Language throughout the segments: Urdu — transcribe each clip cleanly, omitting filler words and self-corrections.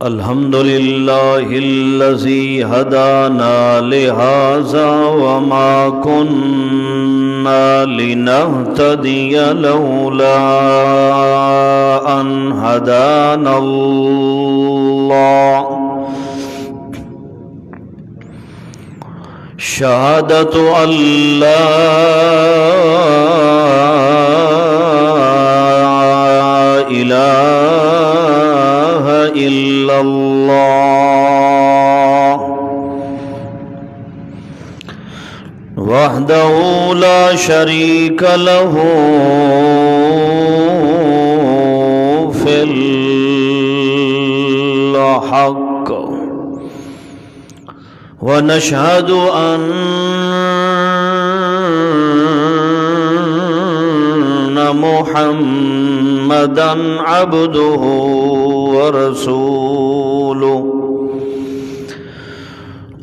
الحمد لله الذي هدانا لهذا وما كنا لنهتدي لولا أن هدانا الله شهادة أن لا إله إلا الله وحده لا شريك له في الحق ونشهد أن محمدًا عبده ورسوله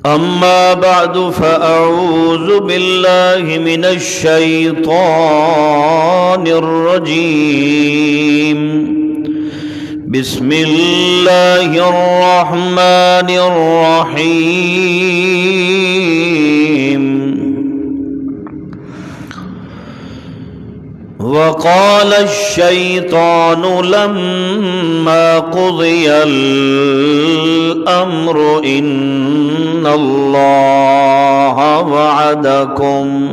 أما بعد فأعوذ بالله من الشيطان الرجيم بسم الله الرحمن الرحيم وقال الشيطان لما قضي الأمر إن الله وعدكم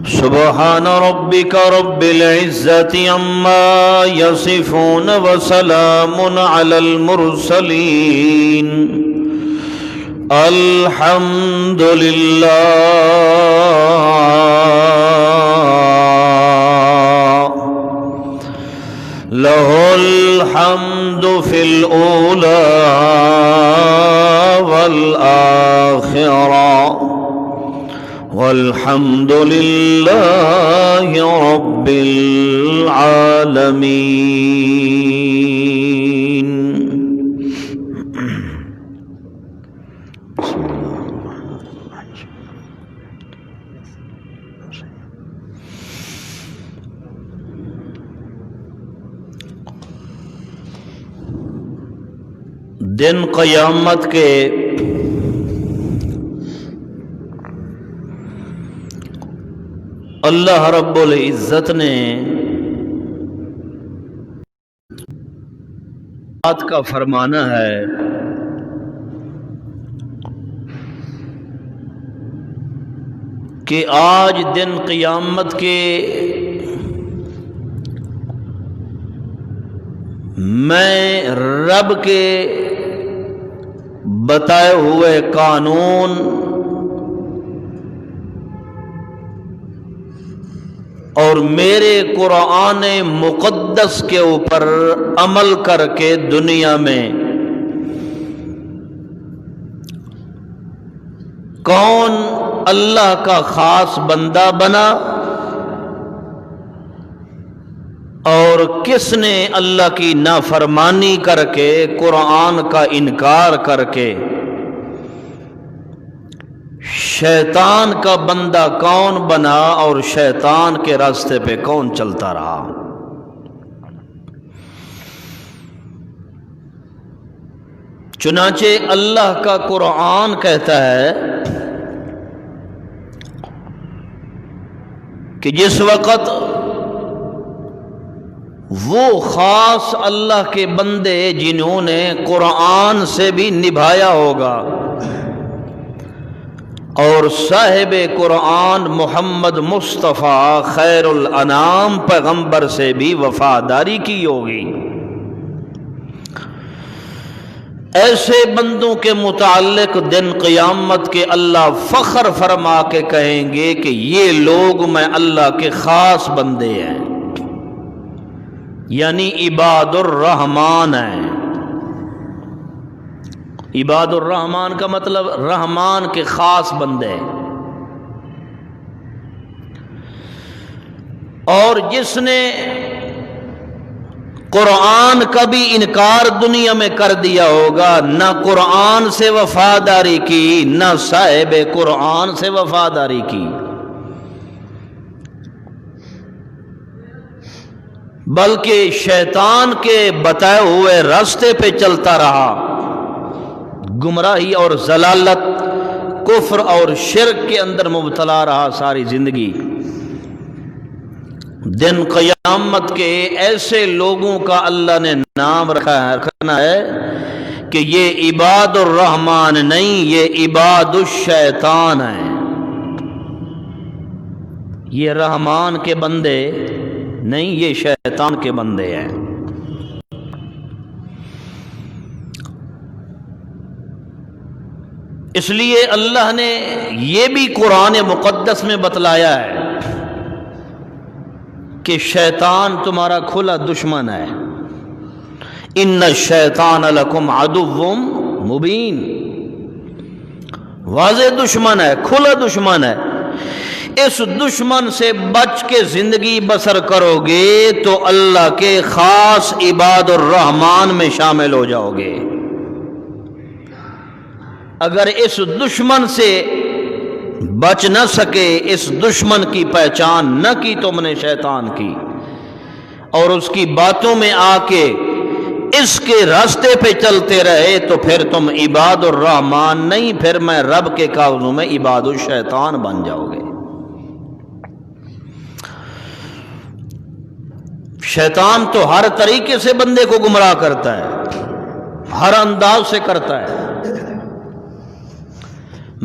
سبحان ربك رب العزة عما يصفون وسلام على المرسلين الحمد لله له الحمد في الأولى والآخرة والحمد لله رب العالمين. دن قیامت کے اللہ رب العزت نے بات کا فرمانا ہے کہ آج دن قیامت کے میں رب کے بتائے ہوئے قانون اور میرے قرآن مقدس کے اوپر عمل کر کے دنیا میں کون اللہ کا خاص بندہ بنا اور کس نے اللہ کی نافرمانی کر کے قرآن کا انکار کر کے شیطان کا بندہ کون بنا اور شیطان کے راستے پہ کون چلتا رہا. چنانچہ اللہ کا قرآن کہتا ہے کہ جس وقت وہ خاص اللہ کے بندے جنہوں نے قرآن سے بھی نبھایا ہوگا اور صاحب قرآن محمد مصطفیٰ خیر الانام پیغمبر سے بھی وفاداری کی ہوگی، ایسے بندوں کے متعلق دن قیامت کے اللہ فخر فرما کے کہیں گے کہ یہ لوگ میں اللہ کے خاص بندے ہیں، یعنی عباد الرحمن ہیں. عباد الرحمن کا مطلب رحمان کے خاص بندے. اور جس نے قرآن کا بھی انکار دنیا میں کر دیا ہوگا، نہ قرآن سے وفاداری کی نہ صاحب قرآن سے وفاداری کی، بلکہ شیطان کے بتائے ہوئے راستے پہ چلتا رہا، گمراہی اور ضلالت، کفر اور شرک کے اندر مبتلا رہا ساری زندگی۔ دن قیامت کے ایسے لوگوں کا اللہ نے نام رکھنا ہے کہ یہ عباد الرحمن نہیں، یہ عباد الشیطان ہیں۔ یہ رحمان کے بندے نہیں، یہ شیطان کے بندے ہیں۔ اس لیے اللہ نے یہ بھی قرآن مقدس میں بتلایا ہے کہ شیطان تمہارا کھلا دشمن ہے۔ ان الشیطان لکم عدو مبین، واضح دشمن ہے، کھلا دشمن ہے۔ اس دشمن سے بچ کے زندگی بسر کرو گے تو اللہ کے خاص عباد الرحمن میں شامل ہو جاؤ گے۔ اگر اس دشمن سے بچ نہ سکے، اس دشمن کی پہچان نہ کی تم نے شیطان کی، اور اس کی باتوں میں آ کے اس کے راستے پہ چلتے رہے، تو پھر تم عباد الرحمن نہیں، پھر میں رب کے کاغذوں میں عباد الشیطان بن جاؤ گے۔ شیطان تو ہر طریقے سے بندے کو گمراہ کرتا ہے، ہر انداز سے کرتا ہے،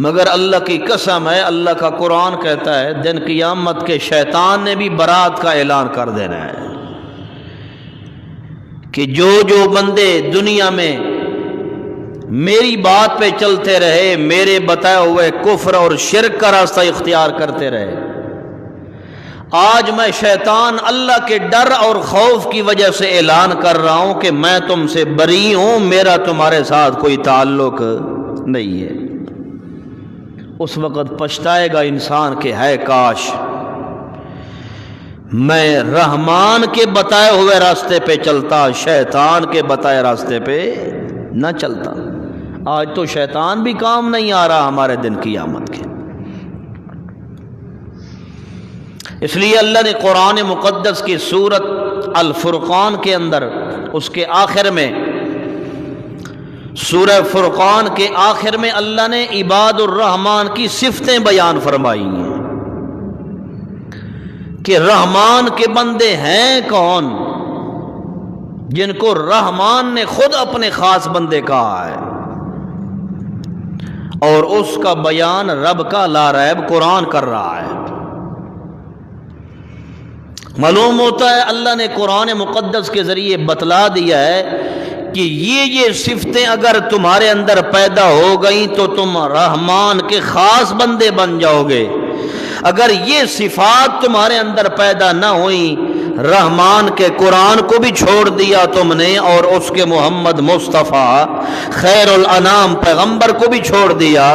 مگر اللہ کی قسم ہے، اللہ کا قرآن کہتا ہے دن قیامت کے شیطان نے بھی برات کا اعلان کر دینا ہے کہ جو بندے دنیا میں میری بات پہ چلتے رہے، میرے بتائے ہوئے کفر اور شرک کا راستہ اختیار کرتے رہے، آج میں شیطان اللہ کے ڈر اور خوف کی وجہ سے اعلان کر رہا ہوں کہ میں تم سے بری ہوں، میرا تمہارے ساتھ کوئی تعلق نہیں ہے۔ اس وقت پچھتائے گا انسان کہ ہے کاش میں رحمان کے بتائے ہوئے راستے پہ چلتا، شیطان کے بتائے راستے پہ نہ چلتا۔ آج تو شیطان بھی کام نہیں آ رہا ہمارے دن قیامت کے۔ اس لیے اللہ نے قرآن مقدس کی سورت الفرقان کے اندر، اس کے آخر میں، سورہ فرقان کے آخر میں اللہ نے عباد الرحمن کی صفتیں بیان فرمائی ہیں کہ رحمان کے بندے ہیں کون، جن کو رحمان نے خود اپنے خاص بندے کہا ہے، اور اس کا بیان رب کا لا ریب قرآن کر رہا ہے۔ معلوم ہوتا ہے اللہ نے قرآن مقدس کے ذریعے بتلا دیا ہے کہ یہ صفتیں اگر تمہارے اندر پیدا ہو گئیں تو تم رحمان کے خاص بندے بن جاؤ گے۔ اگر یہ صفات تمہارے اندر پیدا نہ ہوئیں، رحمان کے قرآن کو بھی چھوڑ دیا تم نے، اور اس کے محمد مصطفیٰ خیر الانام پیغمبر کو بھی چھوڑ دیا،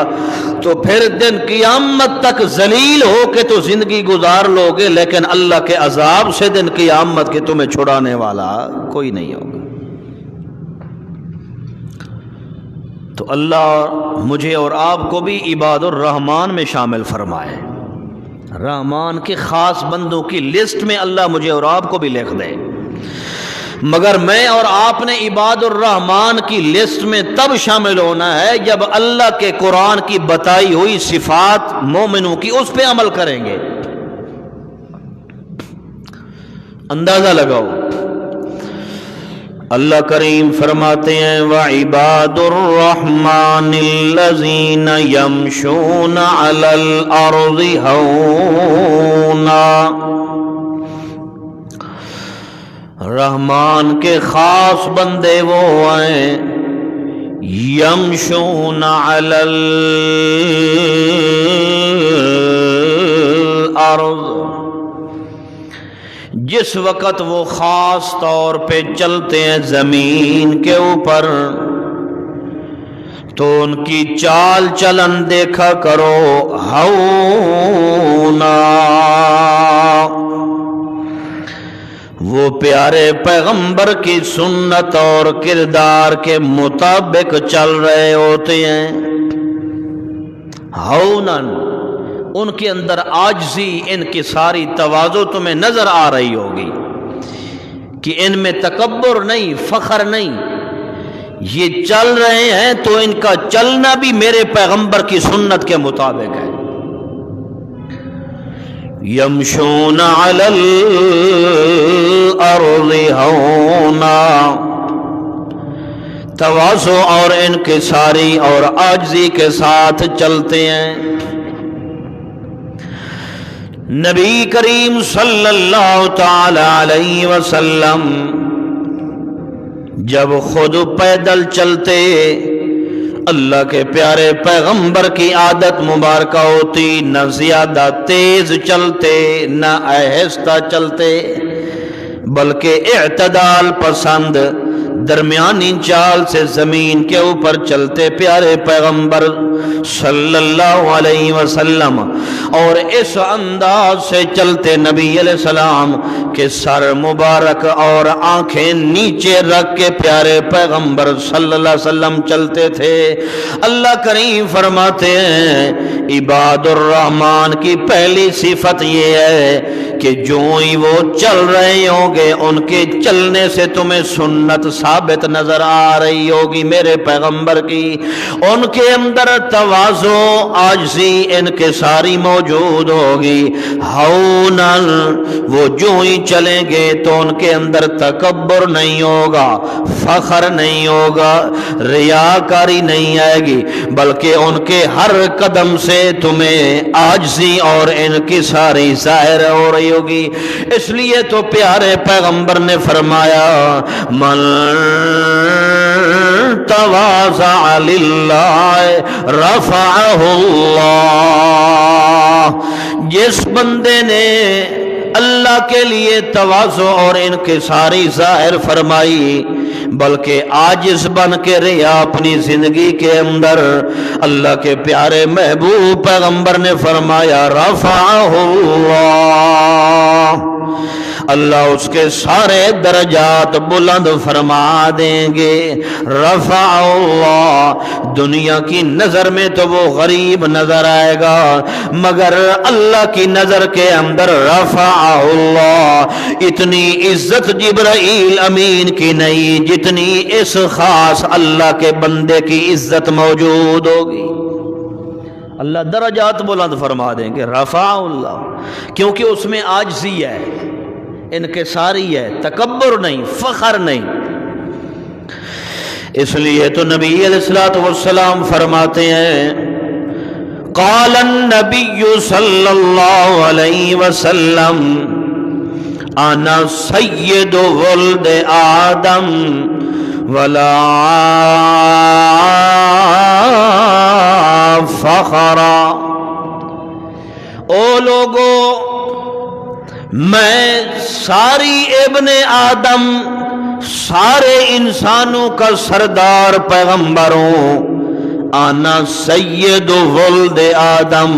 تو پھر دن قیامت تک ذلیل ہو کے تو زندگی گزار لو گے، لیکن اللہ کے عذاب سے دن قیامت کے تمہیں چھڑانے والا کوئی نہیں ہوگا۔ تو اللہ مجھے اور آپ کو بھی عباد الرحمن میں شامل فرمائے، رحمان کے خاص بندوں کی لسٹ میں اللہ مجھے اور آپ کو بھی لکھ دے۔ مگر میں اور آپ نے عباد الرحمن کی لسٹ میں تب شامل ہونا ہے جب اللہ کے قرآن کی بتائی ہوئی صفات مومنوں کی اس پہ عمل کریں گے۔ اندازہ لگاؤ، اللہ کریم فرماتے ہیں وَعِبَادُ الرَّحْمَنِ الَّذِينَ يَمْشُونَ عَلَى الْأَرْضِ هَوْنًا، رحمان کے خاص بندے وہ ہیں یمشون علی الارض، جس وقت وہ خاص طور پہ چلتے ہیں زمین کے اوپر تو ان کی چال چلن دیکھا کرو ہونا، وہ پیارے پیغمبر کی سنت اور کردار کے مطابق چل رہے ہوتے ہیں۔ ہونن، ان کے اندر عاجزی، انکساری، تواضع تمہیں نظر آ رہی ہوگی۔ کہ ان میں تکبر نہیں، فخر نہیں، یہ چل رہے ہیں تو ان کا چلنا بھی میرے پیغمبر کی سنت کے مطابق ہے۔ یمشون علی الارض ہونا، تواضع اور انکساری اور عاجزی کے ساتھ چلتے ہیں۔ نبی کریم صلی اللہ تعالی علیہ وسلم جب خود پیدل چلتے، اللہ کے پیارے پیغمبر کی عادت مبارکہ ہوتی نہ زیادہ تیز چلتے نہ آہستہ چلتے، بلکہ اعتدال پسند درمیانی چال سے زمین کے اوپر چلتے پیارے پیغمبر صلی اللہ علیہ وسلم، اور اس انداز سے چلتے نبی علیہ السلام کہ سر مبارک اور آنکھیں نیچے رکھ کے پیارے پیغمبر صلی اللہ علیہ وسلم چلتے تھے۔ اللہ کریم فرماتے ہیں عباد الرحمن کی پہلی صفت یہ ہے کہ جو ہی وہ چل رہے ہوں گے ان کے چلنے سے تمہیں سنت ثابت نظر آ رہی ہوگی میرے پیغمبر کی، ان کے اندر تواضع، عاجزی، انکساری موجود ہوگی۔ ہونن، وہ جو ہی چلیں گے تو ان کے اندر تکبر نہیں ہوگا، فخر نہیں ہوگا، ریاکاری نہیں آئے گی، بلکہ ان کے ہر قدم سے تمہیں عاجزی اور انکساری ظاہر ہو رہی ہوگی۔ اس لیے تو پیارے پیغمبر نے فرمایا من تواضع للہ رفعہ اللہ، جس بندے نے اللہ کے لیے تواضع اور انکساری ظاہر فرمائی بلکہ عاجز بن کے رہا اپنی زندگی کے اندر، اللہ کے پیارے محبوب پیغمبر نے فرمایا رفعہ اللہ، اللہ اس کے سارے درجات بلند فرما دیں گے۔ رفع اللہ، دنیا کی نظر میں تو وہ غریب نظر آئے گا، مگر اللہ کی نظر کے اندر رفع اللہ، اتنی عزت جبرائیل امین کی نہیں جتنی اس خاص اللہ کے بندے کی عزت موجود ہوگی۔ اللہ درجات بلند فرما دیں گے رفع اللہ، کیونکہ اس میں عاجزی ہے، انکساری ہے، تکبر نہیں، فخر نہیں۔ اس لیے تو نبی علیہ الصلوۃ والسلام فرماتے ہیں قال النبی صلی اللہ علیہ وسلم انا سید ولد آدم ولا فخر، او لوگو میں ساری ابن آدم، سارے انسانوں کا سردار پیغمبر ہوں۔ آنا سید ولد آدم،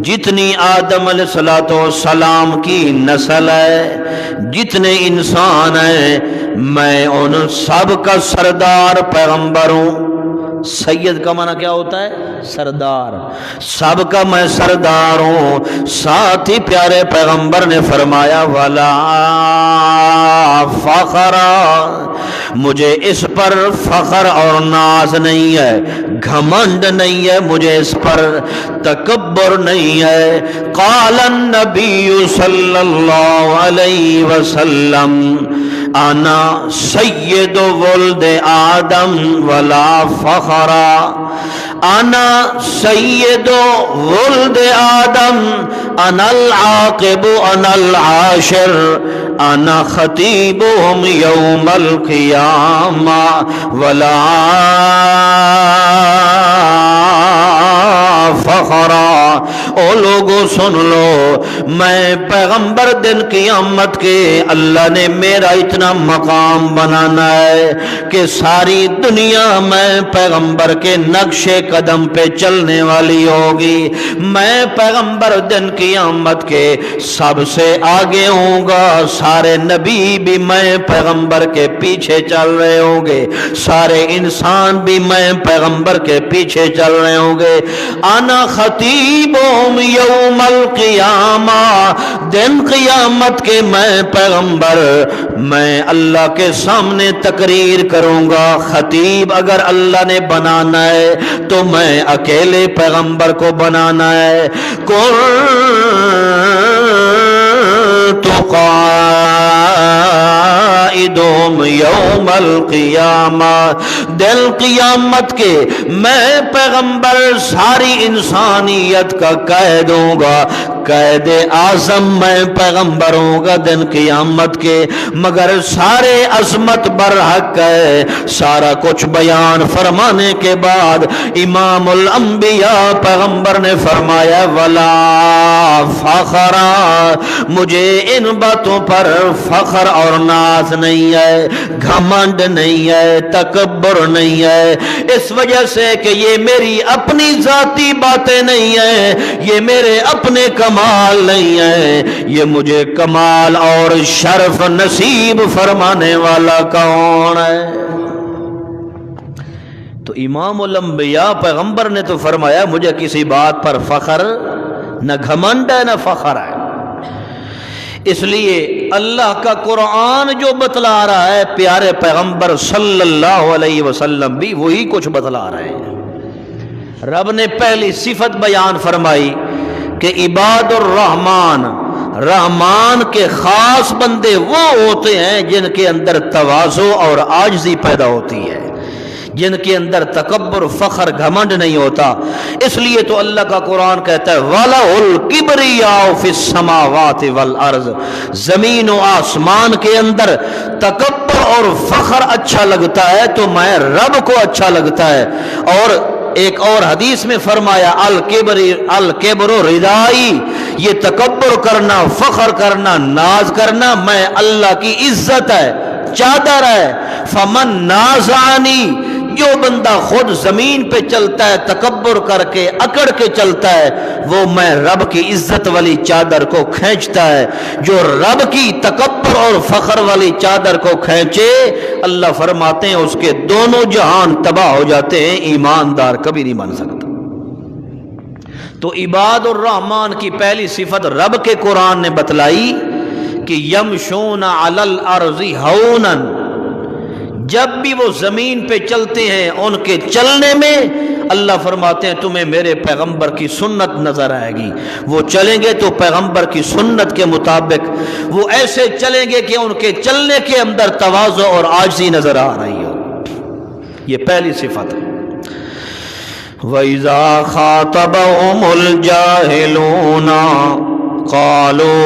جتنی آدم علیہ السلام کی نسل ہے، جتنے انسان ہیں، میں ان سب کا سردار پیغمبر ہوں۔ سید کا معنی کیا ہوتا ہے؟ سردار، سب کا میں سردار ہوں۔ ساتھ ہی پیارے پیغمبر نے فرمایا ولا فخر، مجھے اس پر فخر اور ناز نہیں ہے، گھمنڈ نہیں ہے، مجھے اس پر تکبر نہیں ہے۔ قال النبی صلی اللہ علیہ وسلم انا سید ولد آدم ولا فخر، انا سید ولد آدم، انا العاقب، انا العاشر، انا خطیبهم یوم القیامہ ولا فخر۔ او لوگو سن لو، میں پیغمبر دن قیامت کے اللہ نے میرا اتنا مقام بنانا ہے کہ ساری دنیا میں پیغمبر کے نقش قدم پہ چلنے والی ہوگی۔ میں پیغمبر دن قیامت کے سب سے آگے ہوں گا، سارے نبی بھی میں پیغمبر کے پیچھے چل رہے ہوں گے، سارے انسان بھی میں پیغمبر کے پیچھے چل رہے ہوں گے۔ انا خطیبوں یدوم یوم القیامہ، دن قیامت کے میں پیغمبر میں اللہ کے سامنے تقریر کروں گا۔ خطیب اگر اللہ نے بنانا ہے تو میں اکیلے پیغمبر کو بنانا ہے۔ قائدهم یوم القیامہ، دل قیامت کے میں پیغمبر ساری انسانیت کا قائد ہوں گا، قائد اعظم میں پیغمبر ہوں گا دن قیامت کے۔ مگر سارے عظمت برحق ہے، سارا کچھ بیان فرمانے کے بعد امام الانبیاء پیغمبر نے فرمایا ولا فخر، مجھے ان باتوں پر فخر اور ناز نہیں ہے، گھمنڈ نہیں ہے، تکبر نہیں ہے، اس وجہ سے کہ یہ میری اپنی ذاتی باتیں نہیں ہیں، یہ میرے اپنے کمال نہیں ہے، یہ مجھے کمال اور شرف نصیب فرمانے والا کون ہے؟ تو امام الانبیاء پیغمبر نے تو فرمایا مجھے کسی بات پر فخر نہ گھمنڈ ہے نہ فخر ہے۔ اس لیے اللہ کا قرآن جو بتلا رہا ہے، پیارے پیغمبر صلی اللہ علیہ وسلم بھی وہی کچھ بتلا رہے ہیں۔ رب نے پہلی صفت بیان فرمائی کہ عباد الرحمن، رحمان کے خاص بندے وہ ہوتے ہیں جن کے اندر تواضع اور عاجزی پیدا ہوتی ہے، جن کے اندر تکبر، فخر، گھمنڈ نہیں ہوتا۔ اس لیے تو اللہ کا قرآن کہتا ہے وَلَهُ الْكِبْرِيَاءُ فِي السَّمَاوَاتِ وَالْأَرْضِ، زمین و آسمان کے اندر تکبر اور فخر اچھا لگتا ہے تو میں رب کو اچھا لگتا ہے۔ اور ایک اور حدیث میں فرمایا الکبر ردائی، یہ تکبر کرنا، فخر کرنا، ناز کرنا میں اللہ کی عزت ہے، چادر ہے۔ فمن نازعنی، جو بندہ خود زمین پہ چلتا ہے تکبر کر کے، اکڑ کے چلتا ہے، وہ میں رب کی عزت والی چادر کو کھینچتا ہے۔ جو رب کی تکبر اور فخر والی چادر کو کھینچے، اللہ فرماتے ہیں اس کے دونوں جہان تباہ ہو جاتے ہیں، ایماندار کبھی نہیں بن سکتا۔ تو عباد الرحمن کی پہلی صفت رب کے قرآن نے بتلائی کہ یمشون علی الارض ہونا، جب بھی وہ زمین پہ چلتے ہیں ان کے چلنے میں اللہ فرماتے ہیں تمہیں میرے پیغمبر کی سنت نظر آئے گی۔ وہ چلیں گے تو پیغمبر کی سنت کے مطابق، وہ ایسے چلیں گے کہ ان کے چلنے کے اندر تواضع اور عاجزی نظر آ رہی ہو۔ یہ پہلی صفت ہے۔ وَإِذَا خَاطَبَهُمُ الْجَاهِلُونَ قَالُوا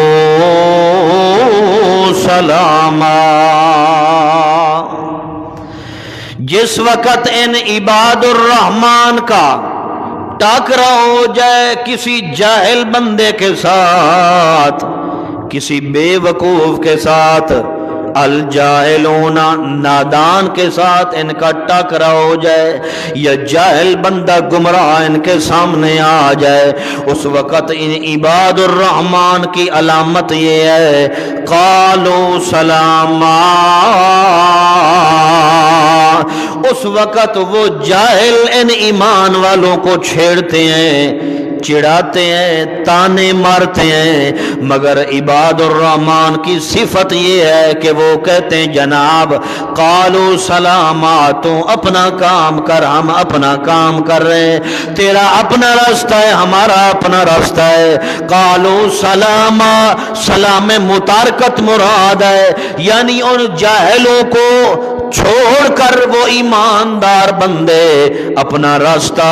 سَلَامًا، جس وقت ان عباد الرحمن کا ٹاکرا ہو جائے کسی جاہل بندے کے ساتھ، کسی بے وقوف کے ساتھ، الجاہلون نادان کے ساتھ ان کا ٹاکرا ہو جائے، یا جاہل بندہ گمراہ ان کے سامنے آ جائے، اس وقت ان عباد الرحمن کی علامت یہ ہے قالوا سلاما، اس وقت وہ جاہل ان ایمان والوں کو چھیڑتے ہیں، چڑھاتے ہیں، تانے مارتے ہیں، مگر عباد الرحمن کی صفت یہ ہے کہ وہ کہتے ہیں جناب قالوا سلاما، تو اپنا کام کر، ہم اپنا کام کر رہے ہیں، تیرا اپنا راستہ ہے، ہمارا اپنا راستہ ہے۔ قالوا سلاما، سلام متارکت مراد ہے، یعنی ان جاہلوں کو چھوڑ کر وہ ایماندار بندے اپنا راستہ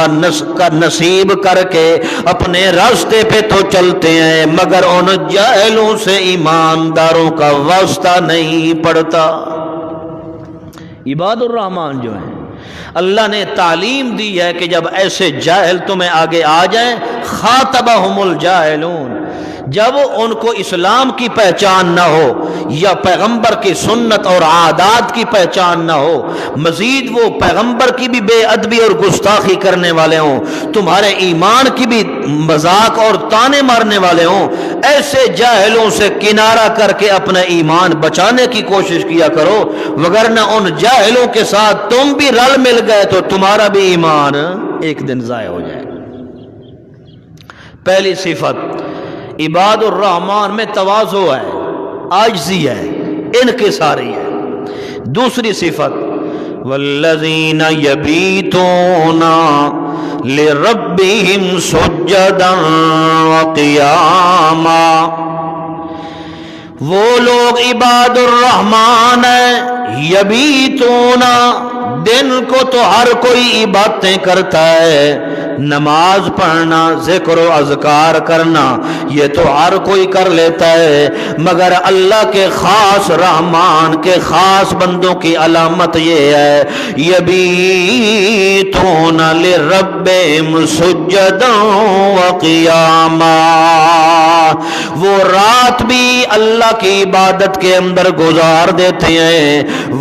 نصیب کر کے اپنے راستے پہ تو چلتے ہیں، مگر ان جاہلوں سے ایمانداروں کا واسطہ نہیں پڑتا۔ عباد الرحمن جو ہیں اللہ نے تعلیم دی ہے کہ جب ایسے جاہل تمہیں آگے آ جائیں، خاطبہم الجاہلون، جب ان کو اسلام کی پہچان نہ ہو یا پیغمبر کی سنت اور عادات کی پہچان نہ ہو، مزید وہ پیغمبر کی بھی بے ادبی اور گستاخی کرنے والے ہوں، تمہارے ایمان کی بھی مذاق اور تانے مارنے والے ہوں، ایسے جاہلوں سے کنارہ کر کے اپنا ایمان بچانے کی کوشش کیا کرو، وگرنہ ان جاہلوں کے ساتھ تم بھی رل مل گئے تو تمہارا بھی ایمان ایک دن ضائع ہو جائے۔ پہلی صفت عباد الرحمن میں تواضع ہے، عاجزی ہے، انکساری ہے۔ دوسری صفت والذین یبیتون لربہم سجدا وقیاما، وہ لوگ عباد الرحمن ہیں، یبیتون، دن کو تو ہر کوئی عبادتیں کرتا ہے، نماز پڑھنا، ذکر و اذکار کرنا یہ تو ہر کوئی کر لیتا ہے، مگر اللہ کے خاص رحمان کے خاص بندوں کی علامت یہ ہے یبیتون لربہم سجدا وقیاما، وہ رات بھی اللہ کی عبادت کے اندر گزار دیتے ہیں،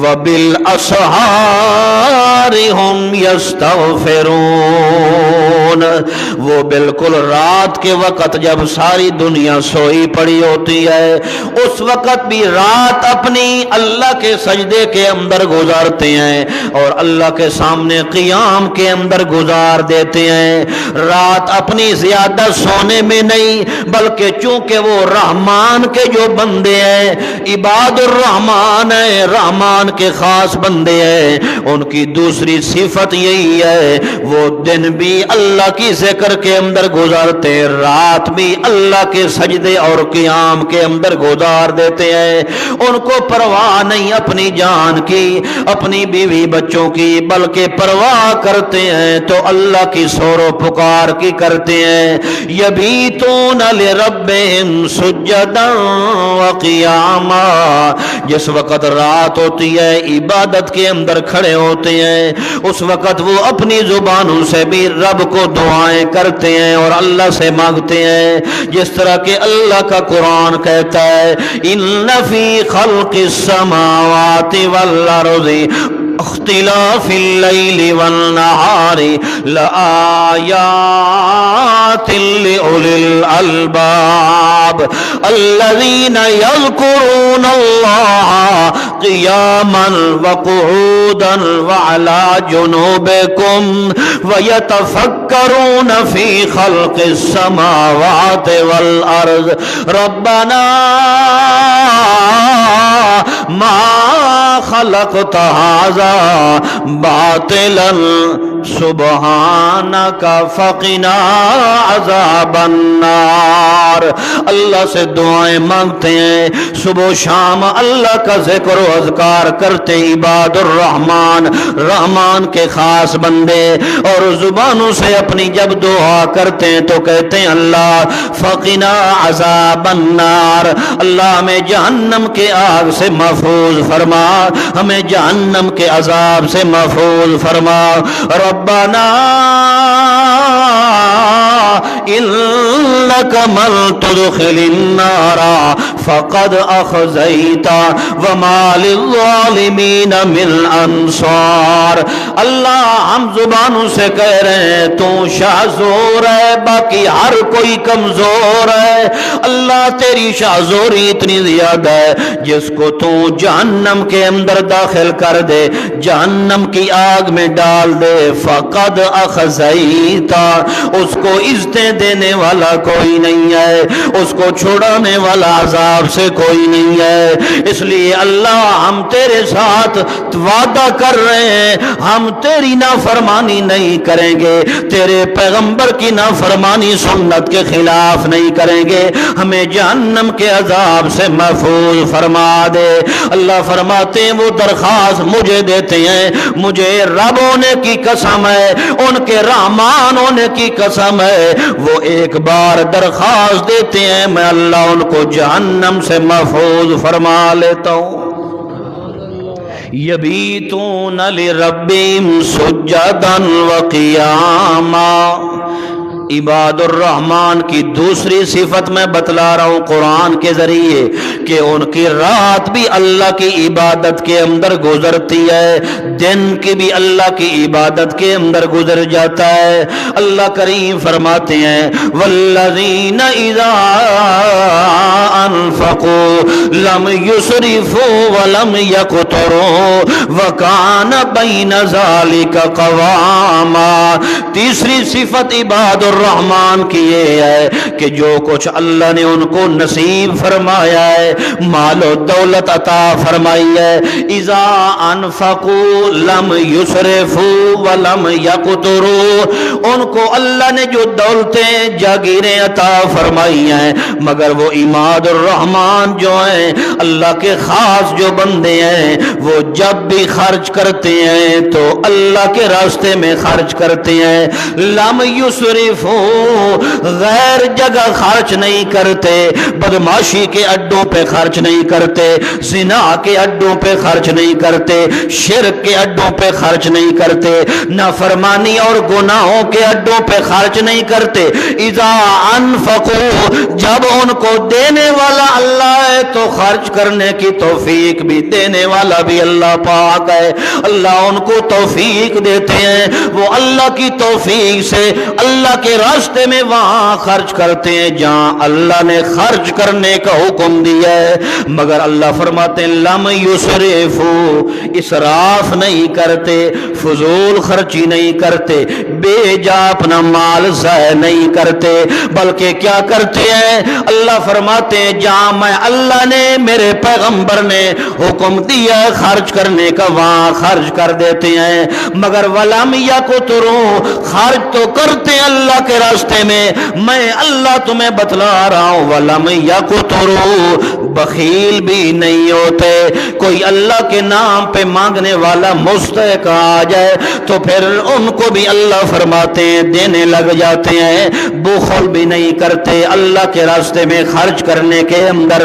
وبالاسحار ہم یستغفرون، وہ بالکل رات کے وقت جب ساری دنیا سوئی پڑی ہوتی ہے اس وقت بھی رات اپنی اللہ کے سجدے کے اندر گزارتے ہیں اور اللہ کے سامنے قیام کے اندر گزار دیتے ہیں۔ رات اپنی زیادہ سونے میں نہیں بلکہ چونکہ وہ رحمان کے جو بندے ہیں، عباد الرحمان ہیں، رحمان کے خاص بندے ہیں، ان کی دوسری صفت یہی ہے وہ دن بھی اللہ کی ذکر کے اندر گزارتے ہیں، رات بھی اللہ کے سجدے اور قیام کے اندر گزار دیتے ہیں۔ ان کو پرواہ نہیں اپنی جان کی، اپنی بیوی بچوں کی، بلکہ پرواہ کرتے ہیں تو اللہ کی سور و پکار کی کرتے ہیں۔ یبیتون لربہم سجدا وقیاما، جس وقت رات ہوتی ہے عبادت کے اندر کھڑے ہوتے ہیں اس وقت وہ اپنی زبانوں سے بھی رب کو دعائیں کرتے ہیں اور اللہ سے مانگتے ہیں، جس طرح کہ اللہ کا قرآن کہتا ہے ان فی خلق السماوات والارض اختلاف اللیل والنہار لآیات لأولی الالباب الذین یذکرون اللہ قیاما وقعودا وعلا جنوبکم ویتفکرون فی خلق السماوات والارض ربنا ما خلقت هذا باطلا سبحانک فقنا عذاب النار، اللہ سے دعائیں مانگتے ہیں، صبح و شام اللہ کا ذکر و اذکار کرتے عباد الرحمن، رحمان کے خاص بندے، اور زبانوں سے اپنی جب دعا کرتے ہیں تو کہتے ہیں اللہ فقنا عذاب النار، اللہ ہمیں جہنم کے آگ سے محفوظ فرما، ہمیں جہنم کے عذاب سے محفوظ فرما۔ ربنا انک من تدخل النار فقد اخزیت وما للظالمین من انصار، اللہ ہم زبانوں سے کہہ رہے ہیں تو شاہ زور ہے، باقی ہر کوئی کمزور ہے، اللہ تیری شاہ زوری اتنی زیادہ ہے جس کو تو جہنم کے اندر داخل کر دے، جہنم کی آگ میں ڈال دے، فقد اخزیتا، اس کو عزتیں دینے والا کوئی نہیں ہے، اس کو چھڑانے والا عذاب سے کوئی نہیں ہے، اس لیے اللہ ہم تیرے ساتھ وعدہ کر رہے ہیں ہم تیری نافرمانی نہیں کریں گے، تیرے پیغمبر کی نافرمانی سنت کے خلاف نہیں کریں گے، ہمیں جہنم کے عذاب سے محفوظ فرما دے۔ اللہ فرماتے ہیں وہ درخواست مجھے دیتے ہیں، مجھے رب ہونے کی قسم ہے، ان کے رحمان ہونے کی قسم ہے، وہ ایک بار درخواست دیتے ہیں میں اللہ ان کو جہنم سے محفوظ فرما لیتا ہوں۔ یبیتون لربہم سجدا وقیاما، عباد الرحمن کی دوسری صفت میں بتلا رہا ہوں قرآن کے ذریعے کہ ان کی رات بھی اللہ کی عبادت کے اندر گزرتی ہے، دن کی بھی اللہ کی عبادت کے اندر گزر جاتا ہے۔ اللہ کریم فرماتے ہیں والذین اذا انفقوا لم یسرفوا ولم یقتروا وکان بین ذلک قواما، تیسری صفت عباد الرحمان کی یہ ہے کہ جو کچھ اللہ نے ان کو نصیب فرمایا ہے، مال و دولت عطا فرمائی ہے، اذا انفقوا لم یسرفوا ولم یقتروا، ان کو اللہ نے جو دولتیں جاگیریں عطا فرمائی ہیں، مگر وہ عماد الرحمان جو ہیں، اللہ کے خاص جو بندے ہیں، وہ جب بھی خرچ کرتے ہیں تو اللہ کے راستے میں خرچ کرتے ہیں، لم یسرفوا، غیر جگہ خرچ نہیں کرتے، بدماشی کے اڈوں پہ خرچ نہیں کرتے، زنا کے اڈوں پہ خرچ نہیں کرتے، شرک کے اڈوں پہ خرچ نہیں کرتے، نافرمانی اور گناہوں کے اڈوں پہ خرچ نہیں کرتے، اذا انفقوا، جب ان کو دینے والا اللہ ہے تو خرچ کرنے کی توفیق بھی دینے والا بھی اللہ پاک ہے، اللہ ان کو توفیق دیتے ہیں، وہ اللہ کی توفیق سے اللہ کے راستے میں وہاں خرچ کرتے ہیں جہاں اللہ نے خرچ کرنے کا حکم دیا ہے، مگر اللہ فرماتے ہیں لم یسرفوا، اسراف نہیں کرتے، فضول خرچی نہیں کرتے، بے جا اپنا مال ضائع نہیں کرتے، بلکہ کیا کرتے ہیں، اللہ فرماتے ہیں جہاں میں اللہ نے میرے پیغمبر نے حکم دیا ہے خرچ کرنے کا وہاں خرچ کر دیتے ہیں، مگر ولم یقتروا، خرچ تو کرتے ہیں اللہ کے راستے میں اللہ تمہیں بتلا رہا ہوں، ولم یقتروا، بخیل بھی نہیں ہوتے، کوئی اللہ کے نام پہ مانگنے والا مستحق آ جائے تو پھر ان کو بھی اللہ فرماتے ہیں دینے لگ جاتے ہیں، بخل بھی نہیں کرتے اللہ کے راستے میں خرچ کرنے کے اندر،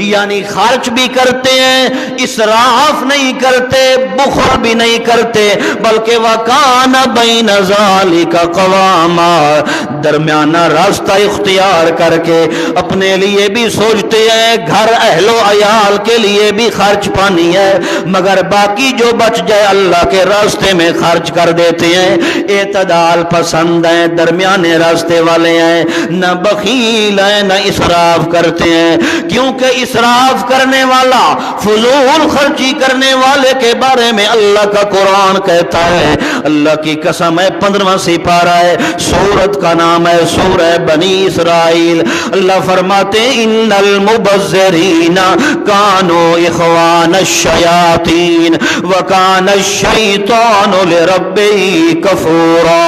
یعنی خرچ بھی کرتے ہیں، اسراف نہیں کرتے، بخل بھی نہیں کرتے، بلکہ وَكَانَ بَيْنَ ذَلِكَ قَوَامًا، درمیانہ راستہ اختیار کر کے اپنے لیے بھی سوچتے ہیں، گھر اہل و عیال کے لیے بھی خرچ پانی ہے، مگر باقی جو بچ جائے اللہ کے راستے میں خرچ کر دیتے ہیں، اعتدال پسند ہیں، درمیانے راستے والے ہیں، نہ بخیل ہیں نہ اسراف کرتے ہیں، کیونکہ اسراف کرنے والا، فضول خرچی کرنے والے کے بارے میں اللہ کا قرآن کہتا ہے، اللہ کی قسم ہے 15واں سپارہ ہے، سورت کا نام ہے سورہ بنی اسرائیل، اللہ فرماتے ہیں ان المبذرین کانوا اخوان الشیاطین وکان الشیطان لربہ کفورا،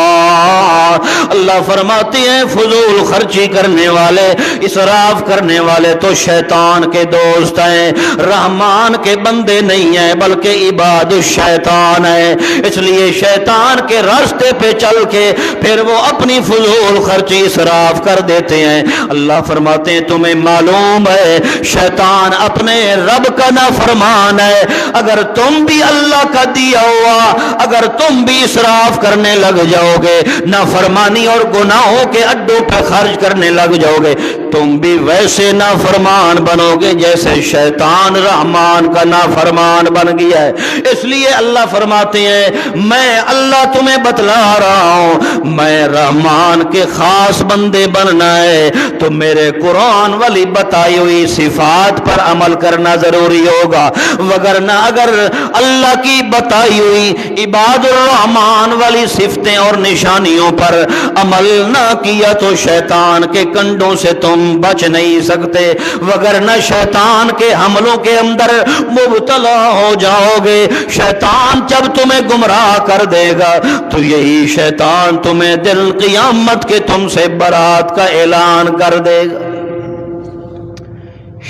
اللہ فرماتے ہیں فضول خرچی کرنے والے، اسراف کرنے والے تو شیطان کے دوست ہیں، رحمان کے بندے نہیں ہیں بلکہ عباد الشیطان ہیں، اس لیے شیطان کے راستے پہ چل کے پھر وہ اپنی فضول خرچی اسراف کر دیتے ہیں، اللہ فرماتے ہیں تمہیں معلوم ہے شیطان اپنے رب کا نافرمان ہے، اگر تم بھی اللہ کا دیا ہوا، اگر تم بھی اسراف کرنے لگ جاؤ گے، نافرمانی اور گناہوں کے اڈوں پہ خرچ کرنے لگ جاؤ گے، تم بھی ویسے نافرمان بنو گے جیسے شیطان رحمان کا نافرمان بن گیا ہے، اس لیے اللہ فرماتے ہیں میں اللہ تمہیں بتلا رہا ہوں، میں رحمان کے خاص بندے بننا ہے تو میرے قرآن والی بتائی ہوئی صفات پر عمل کرنا ضروری ہوگا، وگرنہ اگر اللہ کی بتائی ہوئی عباد الرحمان والی صفتیں اور نشانیوں پر عمل نہ کیا تو شیطان کے کنڈوں سے تم بچ نہیں سکتے، وگرنہ شیطان کے حملوں کے اندر مبتلا ہو جاؤ گے، شیطان جب تمہیں گمراہ کر دے گا تو یہی شیطان تمہیں دل قیامت کے تم سے برات کا اعلان کر دے گا۔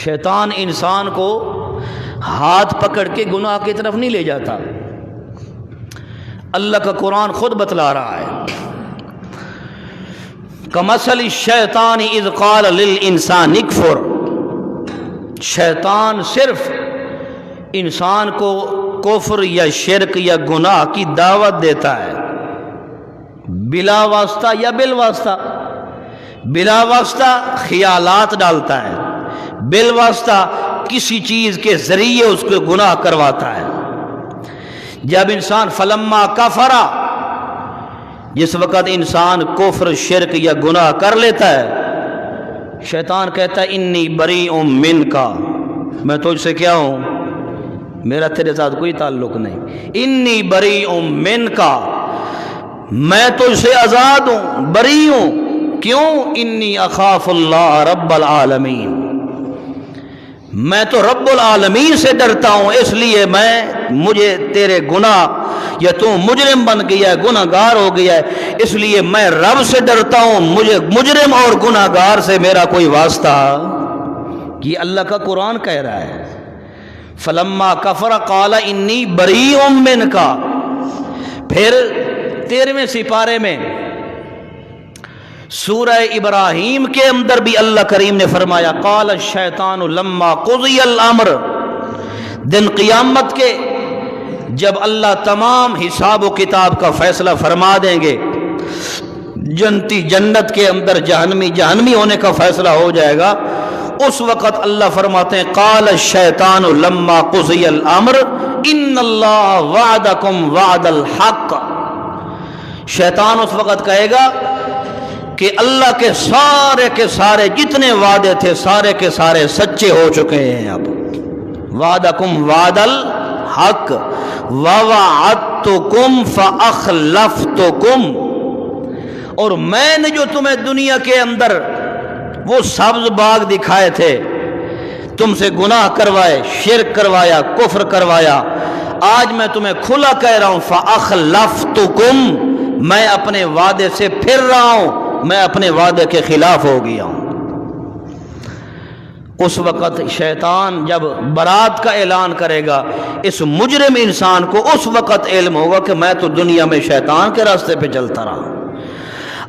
شیطان انسان کو ہاتھ پکڑ کے گناہ کی طرف نہیں لے جاتا، اللہ کا قرآن خود بتلا رہا ہے، کمثل الشیطان اذ قال للانسان اکفر، شیطان صرف انسان کو کفر یا شرک یا گناہ کی دعوت دیتا ہے، بلا واسطہ یا بالواسطہ، بلا واسطہ خیالات ڈالتا ہے، بالواسطہ کسی چیز کے ذریعے اس کو گناہ کرواتا ہے۔ جب انسان فلما کفرا، جس وقت انسان کفر شرک یا گناہ کر لیتا ہے، شیطان کہتا ہے انی بریء منک، میں تجھ سے کیا ہوں، میرا تیرے ساتھ کوئی تعلق نہیں، انی بریء منک، میں تجھ سے آزاد ہوں، بری ہوں، کیوں؟ انی اخاف اللہ رب العالمین، میں تو رب العالمین سے ڈرتا ہوں، اس لیے مجھے تیرے گناہ یا تو مجرم بن گیا ہے، گناہ گار ہو گیا ہے، اس لیے میں رب سے ڈرتا ہوں، مجھے مجرم اور گناہ گار سے میرا کوئی واسطہ۔ یہ اللہ کا قرآن کہہ رہا ہے۔ فلما کفر قال انی بریء منک، پھر 13ویں سپارے میں سورہ ابراہیم کے اندر بھی اللہ کریم نے فرمایا قال الشیطان لما قضی الامر، دن قیامت کے جب اللہ تمام حساب و کتاب کا فیصلہ فرما دیں گے، جنتی جنت کے اندر، جہنمی جہنمی ہونے کا فیصلہ ہو جائے گا، اس وقت اللہ فرماتے ہیں قال الشیطان لما قضی الامر ان اللہ وعدکم وعد الحق، شیطان اس وقت کہے گا کہ اللہ کے سارے جتنے وعدے تھے سارے کے سارے سچے ہو چکے ہیں، اب وعدکم وعد الحق ووعدتکم فاخلفتکم، اور میں نے جو تمہیں دنیا کے اندر وہ سبز باغ دکھائے تھے، تم سے گناہ کروائے، شرک کروایا، کفر کروایا، آج میں تمہیں کھلا کہہ رہا ہوں فاخلفتکم، میں اپنے وعدے سے پھر رہا ہوں، میں اپنے وعدے کے خلاف ہو گیا ہوں۔ اس وقت شیطان جب برات کا اعلان کرے گا، اس مجرم انسان کو اس وقت علم ہوگا کہ میں تو دنیا میں شیطان کے راستے پہ چلتا رہا،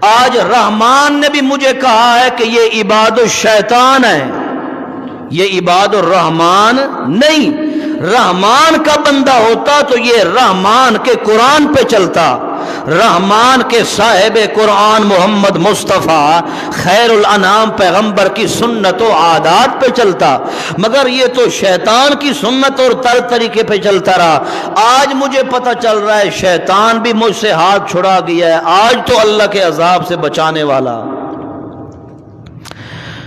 آج رحمان نے بھی مجھے کہا ہے کہ یہ عباد الشیطان ہے، یہ عباد الرحمان نہیں۔ رحمان کا بندہ ہوتا تو یہ رحمان کے قرآن پہ چلتا، رحمان کے صاحب قرآن محمد مصطفیٰ خیر الانام پیغمبر کی سنت و عادات پہ چلتا، مگر یہ تو شیطان کی سنت اور طریقے پہ چلتا رہا۔ آج مجھے پتہ چل رہا ہے شیطان بھی مجھ سے ہاتھ چھڑا گیا ہے، آج تو اللہ کے عذاب سے بچانے والا۔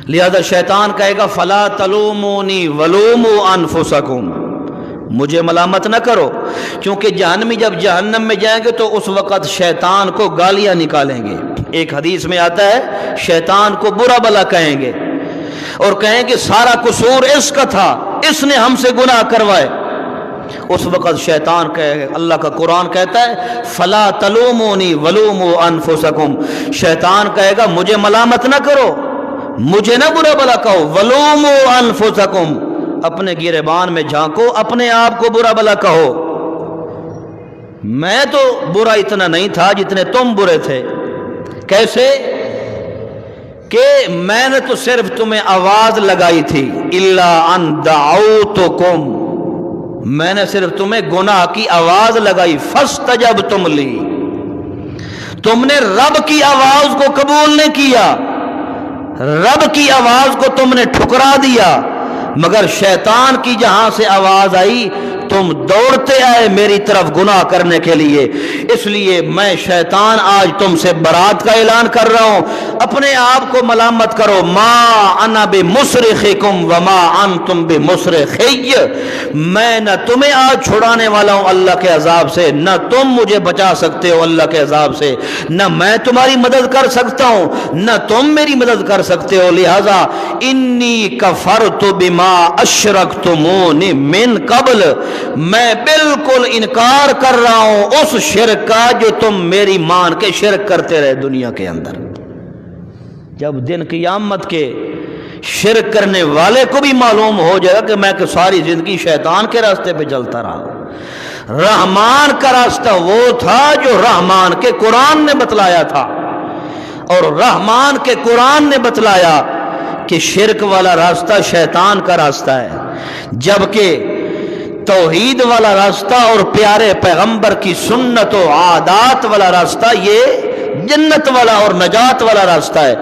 لہذا شیطان کہے گا فلا تلومونی ولوموا انفسکم، مجھے ملامت نہ کرو، کیونکہ جہنمی جب جہنم میں جائیں گے تو اس وقت شیطان کو گالیاں نکالیں گے۔ ایک حدیث میں آتا ہے شیطان کو برا بلا کہیں گے اور کہیں گے سارا قصور اس کا تھا، اس نے ہم سے گناہ کروائے۔ اس وقت شیطان کہے، اللہ کا قرآن کہتا ہے فلا تلومونی ولوموا انفسکم، شیطان کہے گا مجھے ملامت نہ کرو، مجھے نہ برا بلا کہو، ولوموا انفسکم، اپنے گریبان میں جھانکو، اپنے آپ کو برا بلا کہو، میں تو برا اتنا نہیں تھا جتنے تم برے تھے۔ کیسے؟ کہ میں نے تو صرف تمہیں آواز لگائی تھی، الا ان دعوتکم، میں نے صرف تمہیں گناہ کی آواز لگائی، فاستجبتم لی، تم نے رب کی آواز کو قبول نہیں کیا، رب کی آواز کو تم نے ٹھکرا دیا، مگر شیطان کی جہاں سے آواز آئی تم دوڑتے آئے میری طرف گناہ کرنے کے لیے، اس لیے میں شیطان آج تم سے برات کا اعلان کر رہا ہوں۔ اپنے آپ کو ملامت کرو، ما انا بمصرخکم وما انتم بمصرخی، میں نہ تمہیں آج چھڑانے والا ہوں اللہ کے عذاب سے، نہ تم مجھے بچا سکتے ہو اللہ کے عذاب سے، نہ میں تمہاری مدد کر سکتا ہوں نہ تم میری مدد کر سکتے ہو۔ لہذا انی کفرت بما اشرکتمون من قبل، میں بالکل انکار کر رہا ہوں اس شرک کا جو تم میری مان کے شرک کرتے رہے دنیا کے اندر۔ جب دن قیامت کے شرک کرنے والے کو بھی معلوم ہو جائے گا کہ میں کہ ساری زندگی شیطان کے راستے پہ چلتا رہا، رحمان کا راستہ وہ تھا جو رحمان کے قرآن نے بتلایا تھا، اور رحمان کے قرآن نے بتلایا کہ شرک والا راستہ شیطان کا راستہ ہے، جبکہ توحید والا راستہ اور پیارے پیغمبر کی سنت و عادات والا راستہ یہ جنت والا اور نجات والا راستہ ہے۔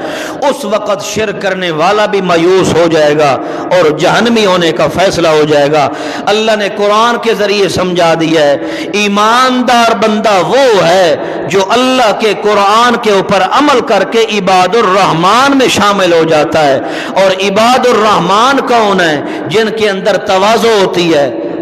اس وقت شرک کرنے والا بھی مایوس ہو جائے گا اور جہنمی ہونے کا فیصلہ ہو جائے گا۔ اللہ نے قرآن کے ذریعے سمجھا دیا ہے ایماندار بندہ وہ ہے جو اللہ کے قرآن کے اوپر عمل کر کے عباد الرحمان میں شامل ہو جاتا ہے۔ اور عباد الرحمان کون ہے؟ جن کے اندر تواضع ہوتی ہے،